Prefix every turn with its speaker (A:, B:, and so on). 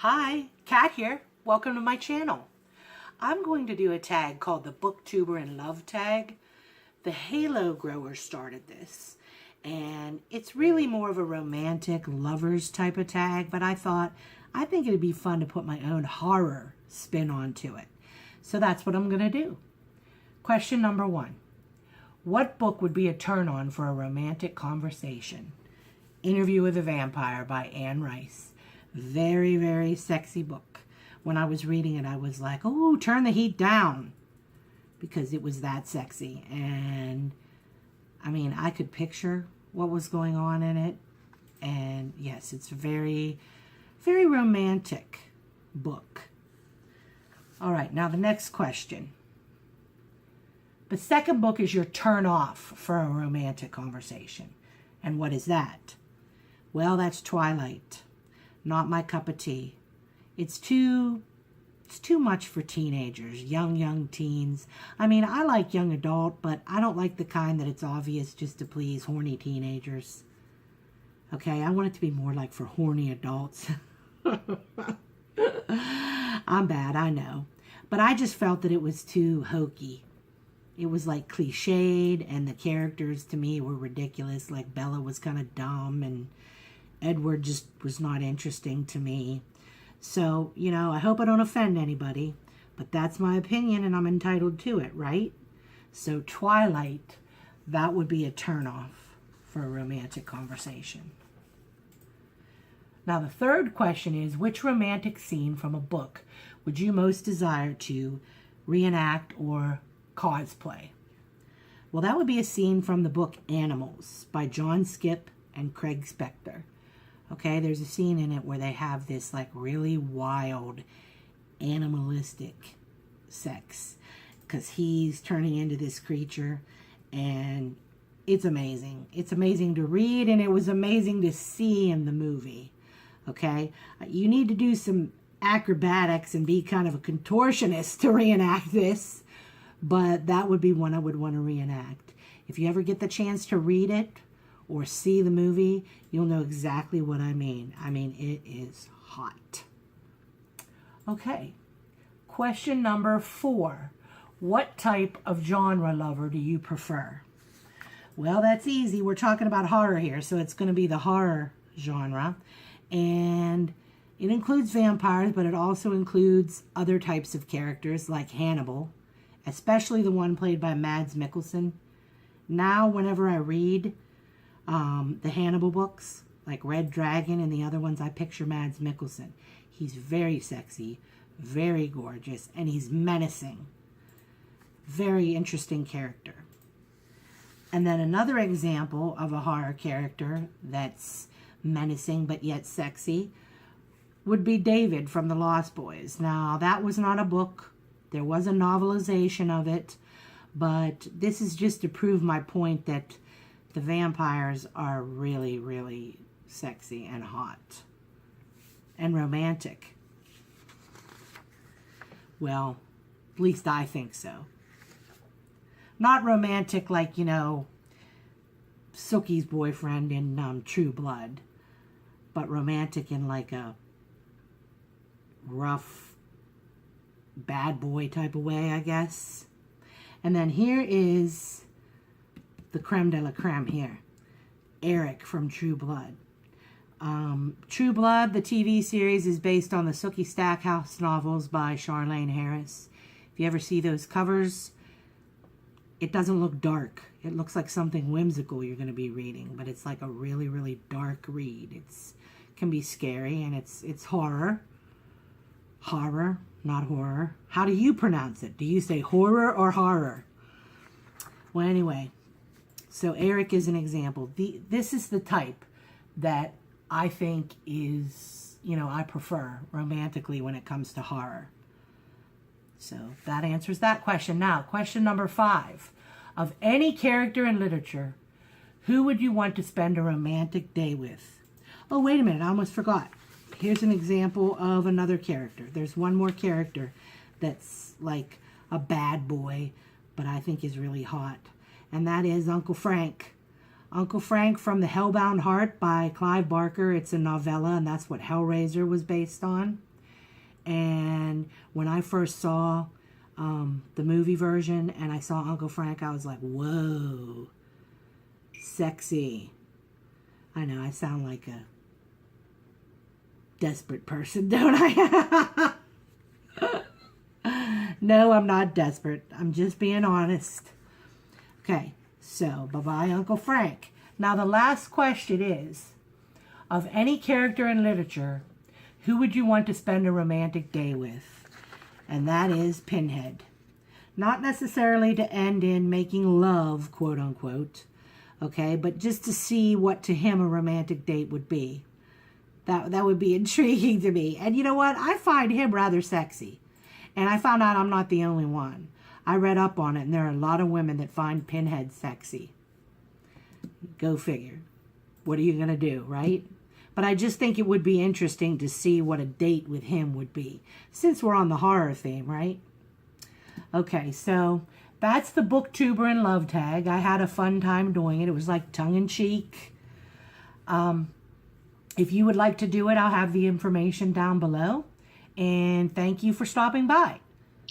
A: Hi, Kat here. Welcome to my channel. I'm going to do a tag called the Booktuber in Love tag. The Halo grower started this, and it's really more of a romantic lovers type of tag, but I think it'd be fun to put my own horror spin onto it. So that's what I'm going to do. Question number 1. What book would be a turn-on for a romantic conversation? Interview with a Vampire by Anne Rice. Very, very sexy book. When I was reading it, I was like, oh, turn the heat down. Because it was that sexy. And, I mean, I could picture what was going on in it. And, yes, it's a very, very romantic book. All right, now the next question. The second book is your turn off for a romantic conversation. And what is that? Well, that's Twilight. Not my cup of tea. It's too much for teenagers, young teens. I mean, I like young adult, but I don't like the kind that it's obvious just to please horny teenagers. Okay, I want it to be more like for horny adults. I'm bad, I know. But I just felt that it was too hokey. It was like cliched, and the characters to me were ridiculous. Like Bella was kind of dumb, and Edward just was not interesting to me. So, you know, I hope I don't offend anybody, but that's my opinion and I'm entitled to it, right? So Twilight, that would be a turnoff for a romantic conversation. Now the third question is, which romantic scene from a book would you most desire to reenact or cosplay? Well, that would be a scene from the book Animals by John Skipp and Craig Spector. Okay, there's a scene in it where they have this like really wild animalistic sex because he's turning into this creature, and it's amazing. It's amazing to read, and it was amazing to see in the movie. Okay, you need to do some acrobatics and be kind of a contortionist to reenact this, but that would be one I would want to reenact. If you ever get the chance to read it or see the movie, you'll know exactly what I mean. I mean, it is hot. Okay, question number 4. What type of genre lover do you prefer? Well, that's easy. We're talking about horror here, so it's going to be the horror genre. And it includes vampires, but it also includes other types of characters like Hannibal, especially the one played by Mads Mikkelsen. Now, whenever I read the Hannibal books, like Red Dragon and the other ones, I picture Mads Mikkelsen. He's very sexy, very gorgeous, and he's menacing. Very interesting character. And then another example of a horror character that's menacing but yet sexy would be David from The Lost Boys. Now, that was not a book. There was a novelization of it, but this is just to prove my point that the vampires are really, really sexy and hot and romantic. Well, at least I think so. Not romantic like, you know, Sookie's boyfriend in True Blood, but romantic in like a rough, bad boy type of way, I guess. And then here is the creme de la creme here. Eric from True Blood. True Blood, the TV series, is based on the Sookie Stackhouse novels by Charlaine Harris. If you ever see those covers, it doesn't look dark. It looks like something whimsical you're going to be reading, but it's like a really, really dark read. It can be scary, and it's horror. Horror, not horror. How do you pronounce it? Do you say horror or horror? Well, anyway, so Eric is an example. This is the type that I think is, you know, I prefer romantically when it comes to horror. So that answers that question. Now, question number 5. Of any character in literature, who would you want to spend a romantic day with? Oh, wait a minute, I almost forgot. Here's an example of another character. There's one more character that's like a bad boy, but I think is really hot. And that is Uncle Frank. Uncle Frank from The Hellbound Heart by Clive Barker. It's a novella, and that's what Hellraiser was based on. And when I first saw the movie version and I saw Uncle Frank, I was like, whoa, sexy. I know, I sound like a desperate person, don't I? No, I'm not desperate. I'm just being honest. Okay, so bye-bye, Uncle Frank. Now, the last question is, of any character in literature, who would you want to spend a romantic day with? And that is Pinhead. Not necessarily to end in making love, quote unquote, okay, but just to see what to him a romantic date would be. That would be intriguing to me. And you know what? I find him rather sexy. And I found out I'm not the only one. I read up on it, and there are a lot of women that find Pinhead sexy. Go figure. What are you going to do, right? But I just think it would be interesting to see what a date with him would be, since we're on the horror theme, right? Okay, so that's the Booktuber and Love Tag. I had a fun time doing it. It was like tongue-in-cheek. If you would like to do it, I'll have the information down below. And thank you for stopping by.